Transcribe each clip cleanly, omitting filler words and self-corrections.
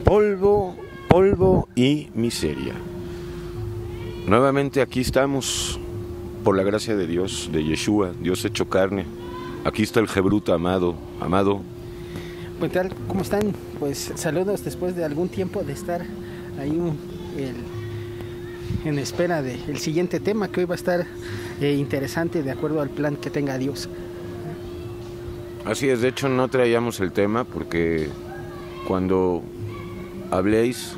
Polvo, polvo y miseria. Nuevamente aquí estamos, por la gracia de Dios, de Yeshua, Dios hecho carne. Aquí está el Jebruta amado. Pues tal, ¿cómo están? Pues saludos después de algún tiempo de estar ahí en espera del siguiente tema, que hoy va a estar interesante de acuerdo al plan que tenga Dios. Así es, de hecho no traíamos el tema porque cuando habléis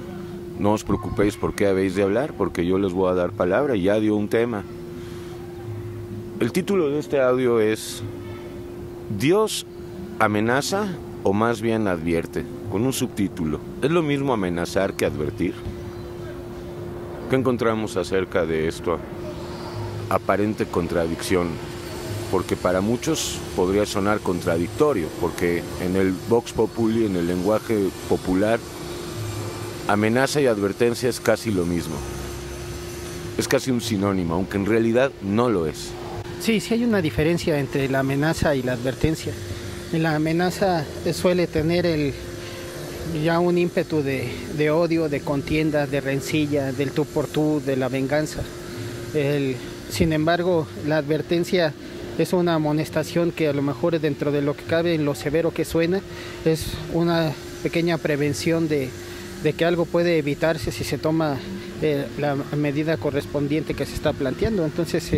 no os preocupéis por qué habéis de hablar, porque yo les voy a dar palabra y ya dio un tema. El título de este audio es ¿Dios amenaza o más bien advierte? Con un subtítulo. ¿Es lo mismo amenazar que advertir? ¿Qué encontramos acerca de esto? Aparente contradicción, porque para muchos podría sonar contradictorio, porque en el Vox Populi, en el lenguaje popular, amenaza y advertencia es casi lo mismo. Es casi un sinónimo, aunque en realidad no lo es. Sí hay una diferencia entre la amenaza y la advertencia. En la amenaza suele tener ya un ímpetu de odio, de contienda, de rencilla, del tú por tú, de la venganza. Sin embargo, la advertencia es una amonestación que a lo mejor dentro de lo que cabe, en lo severo que suena, es una pequeña prevención de que algo puede evitarse si se toma la medida correspondiente que se está planteando. Entonces,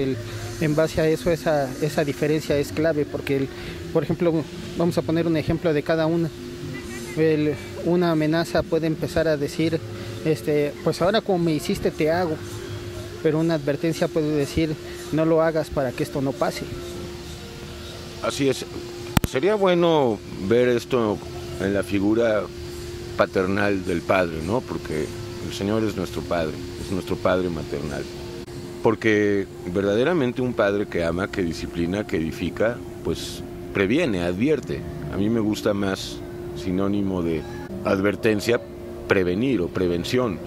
en base a eso, esa diferencia es clave, porque, por ejemplo, vamos a poner un ejemplo de cada una. Una amenaza puede empezar a decir, pues ahora como me hiciste te hago, pero una advertencia puede decir, no lo hagas para que esto no pase. Así es. Sería bueno ver esto en la figura paternal del Padre, ¿no? Porque el Señor es nuestro Padre maternal. Porque verdaderamente un padre que ama, que disciplina, que edifica, pues previene, advierte. A mí me gusta más sinónimo de advertencia, prevenir o prevención.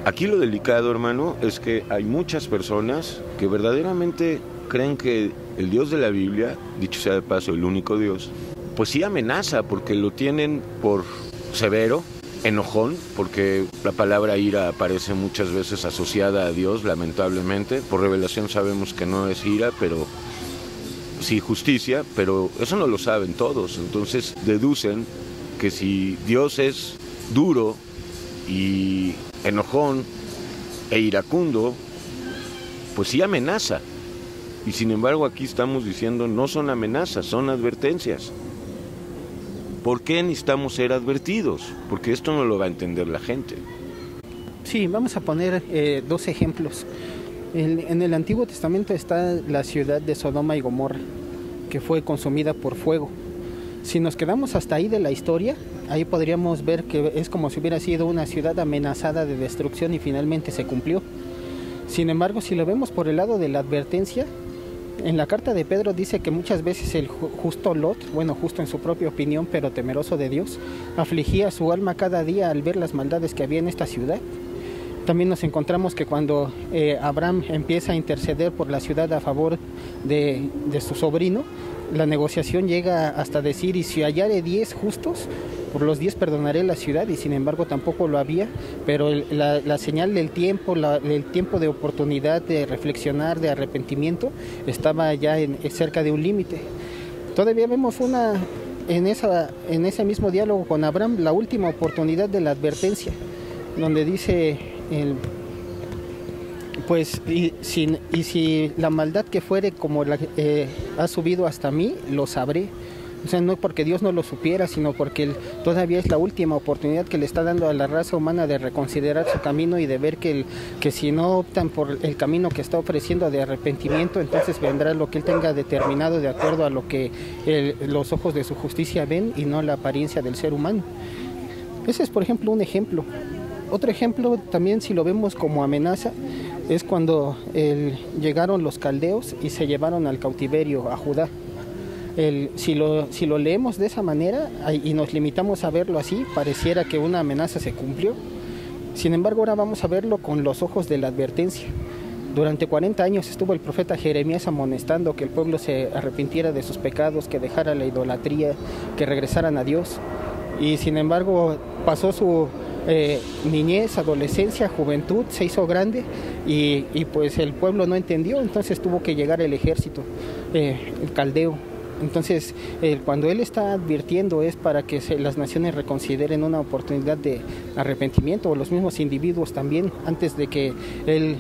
Aquí lo delicado, hermano, es que hay muchas personas que verdaderamente creen que el Dios de la Biblia, dicho sea de paso, el único Dios, pues sí amenaza, porque lo tienen por severo, enojón, porque la palabra ira aparece muchas veces asociada a Dios, lamentablemente. Por revelación sabemos que no es ira, pero sí justicia, pero eso no lo saben todos. Entonces deducen que si Dios es duro y enojón e iracundo, pues sí amenaza. Y sin embargo aquí estamos diciendo no son amenazas, son advertencias. ¿Por qué necesitamos ser advertidos? Porque esto no lo va a entender la gente. Sí, vamos a poner dos ejemplos. En el Antiguo Testamento está la ciudad de Sodoma y Gomorra, que fue consumida por fuego. Si nos quedamos hasta ahí de la historia, ahí podríamos ver que es como si hubiera sido una ciudad amenazada de destrucción y finalmente se cumplió. Sin embargo, si lo vemos por el lado de la advertencia, en la carta de Pedro dice que muchas veces el justo Lot, justo en su propia opinión, pero temeroso de Dios, afligía su alma cada día al ver las maldades que había en esta ciudad. También nos encontramos que cuando Abraham empieza a interceder por la ciudad a favor de su sobrino, la negociación llega hasta decir, y si hallare 10 justos, por los 10 perdonaré la ciudad, y sin embargo tampoco lo había, pero la señal del tiempo, el tiempo de oportunidad de reflexionar, de arrepentimiento, estaba ya cerca de un límite. Todavía vemos en ese mismo diálogo con Abraham, la última oportunidad de la advertencia, donde dice, pues, y si la maldad que fuere como la ha subido hasta mí, lo sabré. O sea, no porque Dios no lo supiera, sino porque todavía es la última oportunidad que le está dando a la raza humana de reconsiderar su camino y de ver que si no optan por el camino que está ofreciendo de arrepentimiento, entonces vendrá lo que Él tenga determinado de acuerdo a lo que los ojos de su justicia ven y no la apariencia del ser humano. Ese es, por ejemplo, un ejemplo. Otro ejemplo también, si lo vemos como amenaza, es cuando llegaron los caldeos y se llevaron al cautiverio a Judá. Si lo leemos de esa manera y nos limitamos a verlo así, pareciera que una amenaza se cumplió. Sin embargo, ahora vamos a verlo con los ojos de la advertencia. Durante 40 años estuvo el profeta Jeremías amonestando que el pueblo se arrepintiera de sus pecados, que dejara la idolatría, que regresaran a Dios. y sin embargo pasó su niñez, adolescencia, juventud, se hizo grande y pues el pueblo no entendió, entonces tuvo que llegar el ejército, el caldeo. Entonces, cuando él está advirtiendo es para que las naciones reconsideren una oportunidad de arrepentimiento, o los mismos individuos también, antes de que él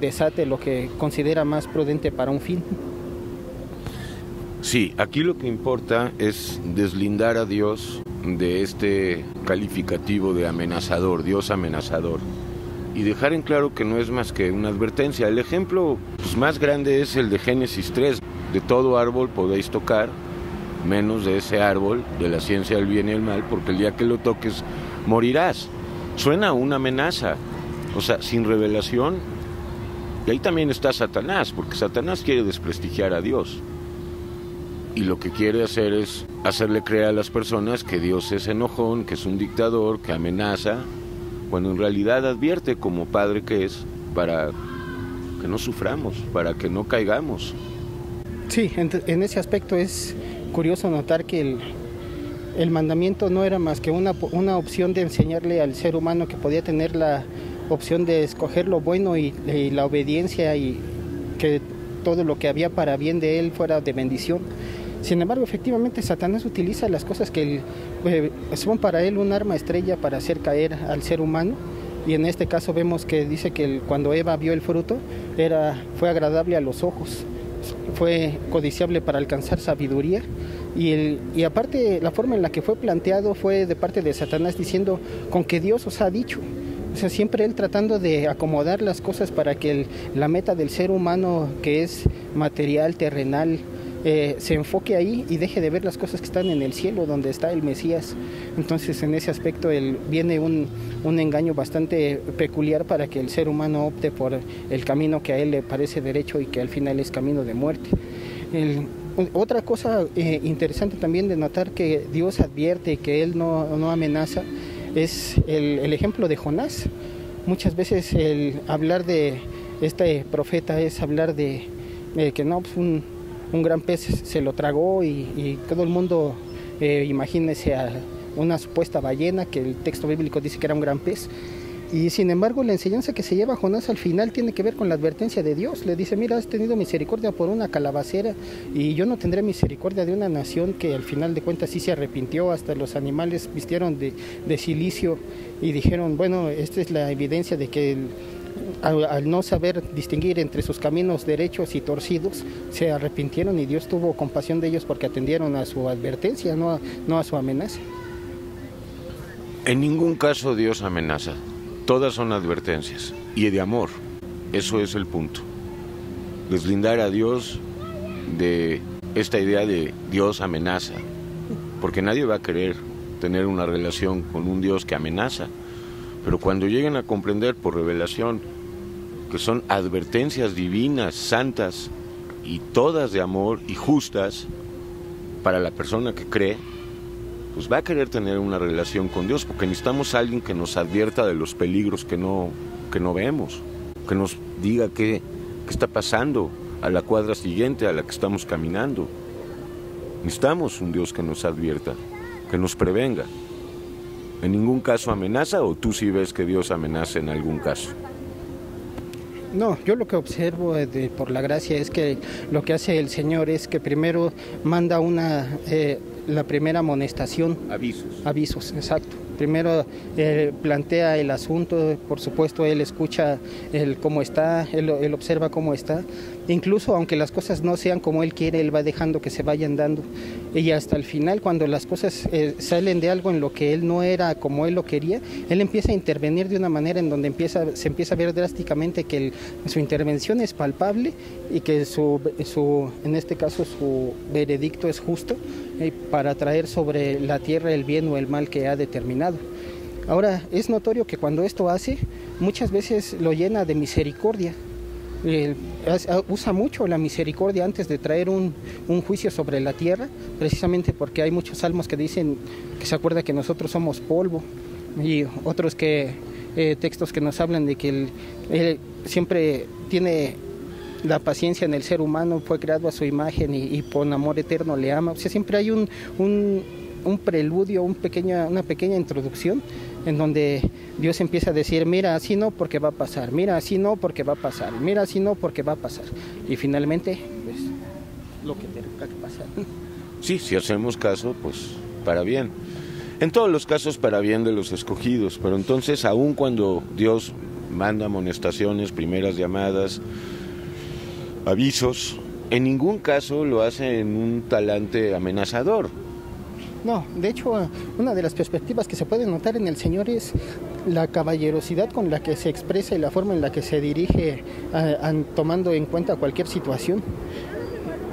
desate lo que considera más prudente para un fin. Sí, aquí lo que importa es deslindar a Dios de este calificativo de amenazador, Dios amenazador, y dejar en claro que no es más que una advertencia. El ejemplo más grande es el de Génesis 3. De todo árbol podéis tocar, menos de ese árbol de la ciencia del bien y el mal, porque el día que lo toques morirás. Suena una amenaza, o sea, sin revelación. Y ahí también está Satanás, porque Satanás quiere desprestigiar a Dios. Y lo que quiere hacer es hacerle creer a las personas que Dios es enojón, que es un dictador, que amenaza, cuando en realidad advierte como padre que es, para que no suframos, para que no caigamos. Sí, en ese aspecto es curioso notar que el mandamiento no era más que una opción de enseñarle al ser humano que podía tener la opción de escoger lo bueno y la obediencia, y que todo lo que había para bien de él fuera de bendición. Sin embargo, efectivamente, Satanás utiliza las cosas que son para él un arma estrella para hacer caer al ser humano. Y en este caso vemos que dice que cuando Eva vio el fruto, fue agradable a los ojos, fue codiciable para alcanzar sabiduría, y aparte la forma en la que fue planteado fue de parte de Satanás diciendo: con que Dios os ha dicho. O sea, siempre él tratando de acomodar las cosas para que la meta del ser humano, que es material, terrenal, se enfoque ahí y deje de ver las cosas que están en el cielo, donde está el Mesías. Entonces, en ese aspecto viene un engaño bastante peculiar para que el ser humano opte por el camino que a él le parece derecho y que al final es camino de muerte. Otra cosa interesante también de notar que Dios advierte, que él no amenaza, es el ejemplo de Jonás. Muchas veces el hablar de este profeta es hablar de que no, pues un gran pez se lo tragó, y todo el mundo imagínese a una supuesta ballena, que el texto bíblico dice que era un gran pez. Y sin embargo, la enseñanza que se lleva a Jonás al final tiene que ver con la advertencia de Dios. Le dice: mira, has tenido misericordia por una calabacera, y yo no tendré misericordia de una nación que al final de cuentas sí se arrepintió. Hasta los animales vistieron de cilicio y dijeron: bueno, esta es la evidencia de que al no saber distinguir entre sus caminos derechos y torcidos, se arrepintieron, y Dios tuvo compasión de ellos porque atendieron a su advertencia, no a su amenaza. En ningún caso Dios amenaza. Todas son advertencias, y de amor. Eso es el punto. Deslindar a Dios de esta idea de Dios amenaza, porque nadie va a querer tener una relación con un Dios que amenaza. Pero cuando lleguen a comprender por revelación que son advertencias divinas, santas, y todas de amor y justas para la persona que cree, pues va a querer tener una relación con Dios, porque necesitamos a alguien que nos advierta de los peligros que no vemos, que nos diga qué está pasando a la cuadra siguiente a la que estamos caminando. Necesitamos un Dios que nos advierta, que nos prevenga. ¿En ningún caso amenaza, o tú sí ves que Dios amenaza en algún caso? No, yo lo que observo por la gracia es que lo que hace el Señor es que primero manda la primera amonestación. Avisos, exacto. Primero plantea el asunto, por supuesto él escucha cómo está, él observa cómo está. Incluso aunque las cosas no sean como él quiere, él va dejando que se vayan dando. Y hasta el final, cuando las cosas salen de algo en lo que él no era como él lo quería, él empieza a intervenir de una manera en donde se empieza a ver drásticamente que su intervención es palpable, y que en este caso su veredicto es justo, para traer sobre la tierra el bien o el mal que ha determinado. Ahora, es notorio que cuando esto hace, muchas veces lo llena de misericordia. Usa mucho la misericordia antes de traer un juicio sobre la tierra, precisamente porque hay muchos salmos que dicen que se acuerda que nosotros somos polvo, y otros textos que nos hablan de que él siempre tiene la paciencia en el ser humano, fue creado a su imagen y por amor eterno le ama. O sea, siempre hay un preludio, una pequeña introducción en donde Dios empieza a decir, mira, así no porque va a pasar, mira, así no porque va a pasar, mira, así no porque va a pasar. Y finalmente, pues, lo que tenga que pasar. Sí, si hacemos caso, pues para bien. En todos los casos para bien de los escogidos, pero entonces aun cuando Dios manda amonestaciones, primeras llamadas, avisos, en ningún caso lo hace en un talante amenazador. No, de hecho, una de las perspectivas que se puede notar en el Señor es la caballerosidad con la que se expresa y la forma en la que se dirige tomando en cuenta cualquier situación.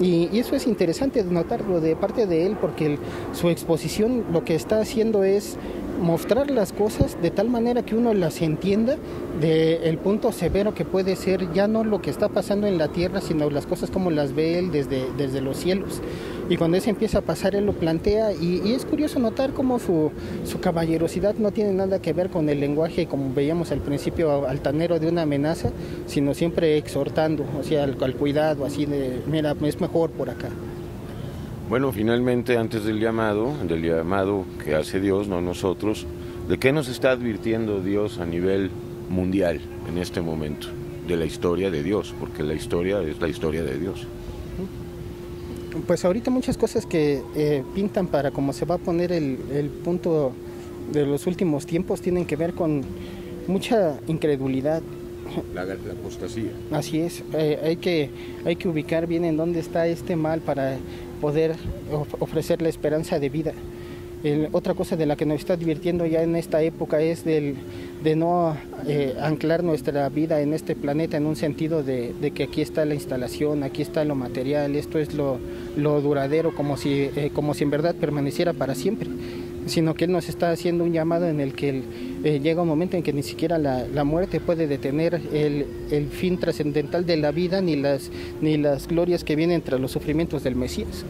Y eso es interesante notarlo de parte de él, porque su exposición lo que está haciendo es mostrar las cosas de tal manera que uno las entienda del punto severo que puede ser ya no lo que está pasando en la tierra, sino las cosas como las ve él desde los cielos. Y cuando eso empieza a pasar, él lo plantea, y es curioso notar cómo su caballerosidad no tiene nada que ver con el lenguaje, como veíamos al principio, altanero de una amenaza, sino siempre exhortando, o sea, al cuidado, así de, mira, es mejor por acá. Bueno, finalmente, antes del llamado que hace Dios, no nosotros, ¿de qué nos está advirtiendo Dios a nivel mundial en este momento? De la historia de Dios, porque la historia es la historia de Dios. Pues ahorita muchas cosas que pintan para cómo se va a poner el punto de los últimos tiempos tienen que ver con mucha incredulidad. La apostasía. Así es, hay que ubicar bien en dónde está este mal para poder ofrecer la esperanza de vida. Otra cosa de la que nos está advirtiendo ya en esta época es de no anclar nuestra vida en este planeta en un sentido de que aquí está la instalación, aquí está lo material, esto es lo duradero, como si en verdad permaneciera para siempre, sino que Él nos está haciendo un llamado en el que llega un momento en que ni siquiera la muerte puede detener el fin trascendental de la vida, ni las glorias que vienen tras los sufrimientos del Mesías.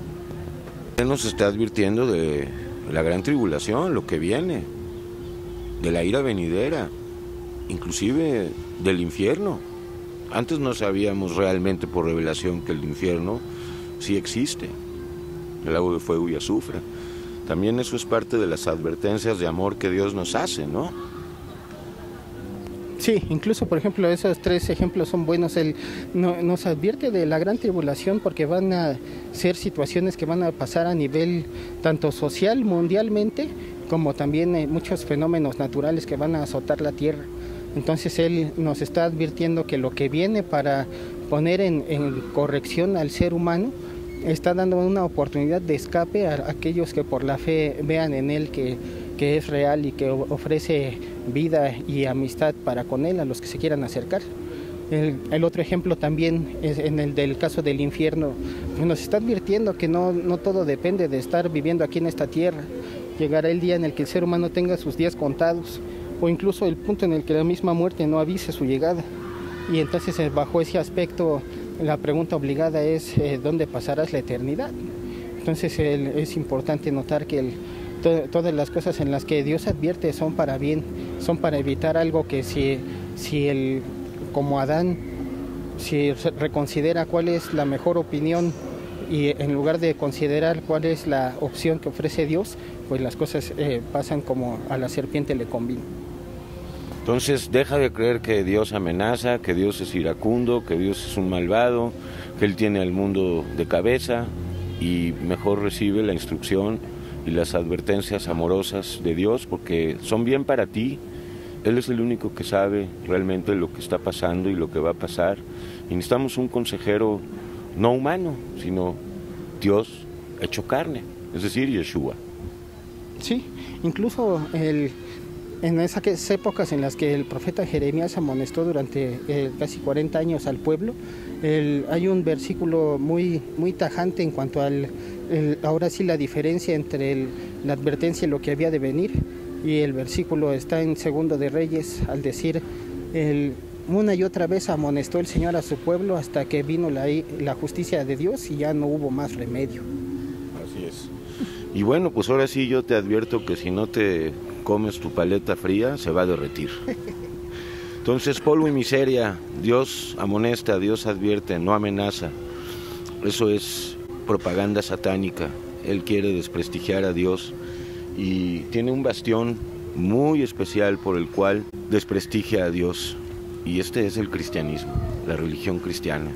Él nos está advirtiendo de la gran tribulación, lo que viene, de la ira venidera, inclusive del infierno. Antes no sabíamos realmente por revelación que el infierno sí existe, el lago de fuego y azufre. También eso es parte de las advertencias de amor que Dios nos hace, ¿no? Sí, incluso por ejemplo esos tres ejemplos son buenos. Él nos advierte de la gran tribulación porque van a ser situaciones que van a pasar a nivel tanto social mundialmente como también muchos fenómenos naturales que van a azotar la tierra. Entonces Él nos está advirtiendo que lo que viene para poner en corrección al ser humano está dando una oportunidad de escape a aquellos que por la fe vean en Él que es real y que ofrece vida y amistad para con Él a los que se quieran acercar. El otro ejemplo también es en el del caso del infierno. Nos está advirtiendo que no todo depende de estar viviendo aquí en esta tierra. Llegará el día en el que el ser humano tenga sus días contados, o incluso el punto en el que la misma muerte no avise su llegada. Y entonces bajo ese aspecto la pregunta obligada es ¿dónde pasarás la eternidad? Entonces es importante notar que todas las cosas en las que Dios advierte son para bien, son para evitar algo que si él, como Adán, si reconsidera cuál es la mejor opinión y en lugar de considerar cuál es la opción que ofrece Dios, pues las cosas pasan como a la serpiente le convino. Entonces deja de creer que Dios amenaza, que Dios es iracundo, que Dios es un malvado, que Él tiene al mundo de cabeza, y mejor recibe la instrucción y las advertencias amorosas de Dios, porque son bien para ti. Él es el único que sabe realmente lo que está pasando y lo que va a pasar. Y necesitamos un consejero no humano, sino Dios hecho carne, es decir, Yeshua. Sí, incluso en esas épocas en las que el profeta Jeremías amonestó durante casi 40 años al pueblo, hay un versículo muy tajante en cuanto ahora sí la diferencia entre la advertencia y lo que había de venir. Y el versículo está en Segundo de Reyes al decir, una y otra vez amonestó el Señor a su pueblo hasta que vino la justicia de Dios y ya no hubo más remedio. Así es. Y bueno, pues ahora sí yo te advierto que si no te comes tu paleta fría, se va a derretir. Entonces, polvo y miseria, Dios amonesta, Dios advierte, no amenaza. Eso es propaganda satánica. Él quiere desprestigiar a Dios y tiene un bastión muy especial por el cual desprestigia a Dios, y este es el cristianismo, la religión cristiana.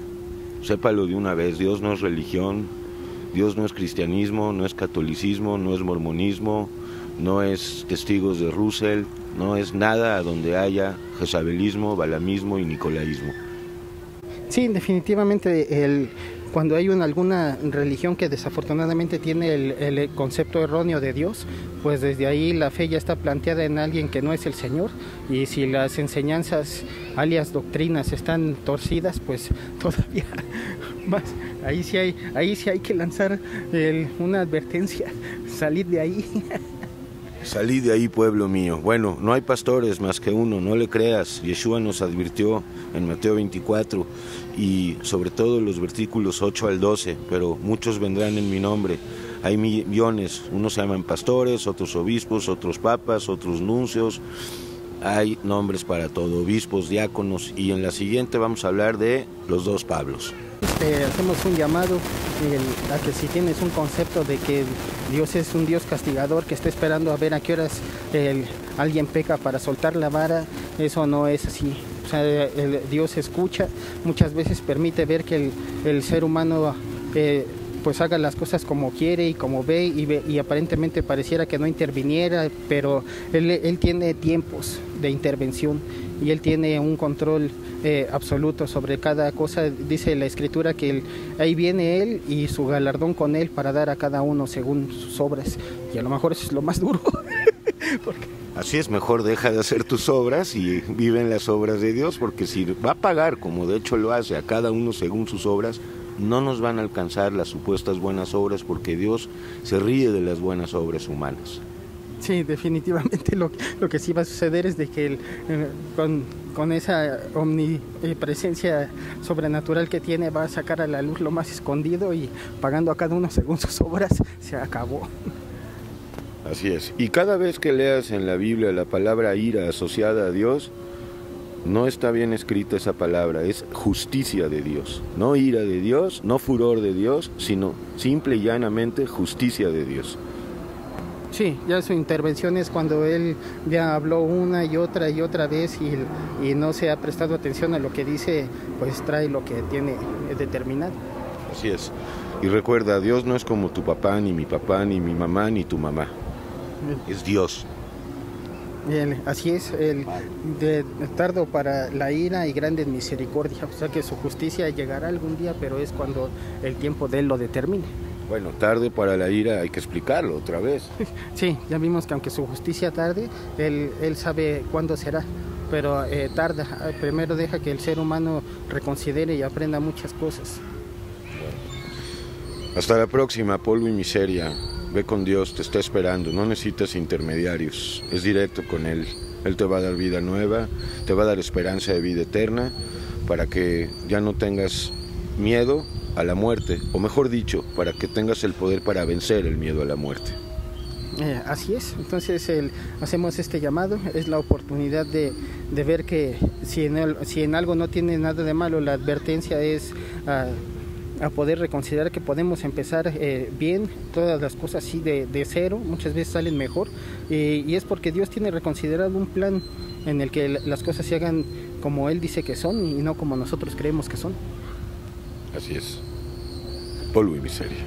Sépalo de una vez, Dios no es religión, Dios no es cristianismo, no es catolicismo, no es mormonismo, no es testigos de Russell, no es nada a donde haya jezabelismo, balamismo y nicolaísmo. Sí, definitivamente cuando hay alguna religión que desafortunadamente tiene el concepto erróneo de Dios, pues desde ahí la fe ya está planteada en alguien que no es el Señor, y si las enseñanzas, alias doctrinas, están torcidas, pues todavía más. Ahí sí hay que lanzar una advertencia, salid de ahí. Salid de ahí, pueblo mío. Bueno, no hay pastores más que uno, no le creas. Yeshua nos advirtió en Mateo 24 y sobre todo los versículos 8 al 12, pero muchos vendrán en mi nombre. Hay millones, unos se llaman pastores, otros obispos, otros papas, otros nuncios. Hay nombres para todo, obispos, diáconos, y en la siguiente vamos a hablar de los dos Pablos. Hacemos un llamado a que si tienes un concepto de que Dios es un Dios castigador que está esperando a ver a qué horas alguien peca para soltar la vara, eso no es así. O sea, Dios escucha, muchas veces permite ver que el ser humano pues haga las cosas como quiere y como ve, y aparentemente pareciera que no interviniera, pero él tiene tiempos de intervención y él tiene un control absoluto sobre cada cosa. Dice la Escritura que ahí viene él y su galardón con él para dar a cada uno según sus obras, y a lo mejor eso es lo más duro. Así es, mejor deja de hacer tus obras y vive en las obras de Dios, porque si va a pagar, como de hecho lo hace, a cada uno según sus obras, no nos van a alcanzar las supuestas buenas obras, porque Dios se ríe de las buenas obras humanas. Sí, definitivamente lo que sí va a suceder es de que con esa omnipresencia sobrenatural que tiene, va a sacar a la luz lo más escondido, y pagando a cada uno según sus obras, se acabó. Así es. Y cada vez que leas en la Biblia la palabra ira asociada a Dios, no está bien escrita esa palabra, es justicia de Dios. No ira de Dios, no furor de Dios, sino simple y llanamente justicia de Dios. Sí, ya su intervención es cuando él ya habló una y otra vez y no se ha prestado atención a lo que dice, pues trae lo que tiene determinado. Así es. Y recuerda, Dios no es como tu papá, ni mi mamá, ni tu mamá. Es Dios. Así es, tardo para la ira y grande en misericordia. O sea que su justicia llegará algún día, pero es cuando el tiempo de él lo determine. Bueno, tarde para la ira, hay que explicarlo otra vez. Sí, ya vimos que aunque su justicia tarde, él sabe cuándo será, pero tarda. Primero deja que el ser humano reconsidere y aprenda muchas cosas. Hasta la próxima, polvo y miseria. Ve con Dios, te está esperando, no necesitas intermediarios, es directo con Él. Él te va a dar vida nueva, te va a dar esperanza de vida eterna, para que ya no tengas miedo a la muerte, o mejor dicho, para que tengas el poder para vencer el miedo a la muerte. Así es, entonces hacemos este llamado, es la oportunidad de ver que si en algo no tiene nada de malo, la advertencia es a poder reconsiderar que podemos empezar bien, todas las cosas así de cero, muchas veces salen mejor, y es porque Dios tiene reconsiderado un plan en el que las cosas se hagan como Él dice que son y no como nosotros creemos que son. Así es, polvo y miseria.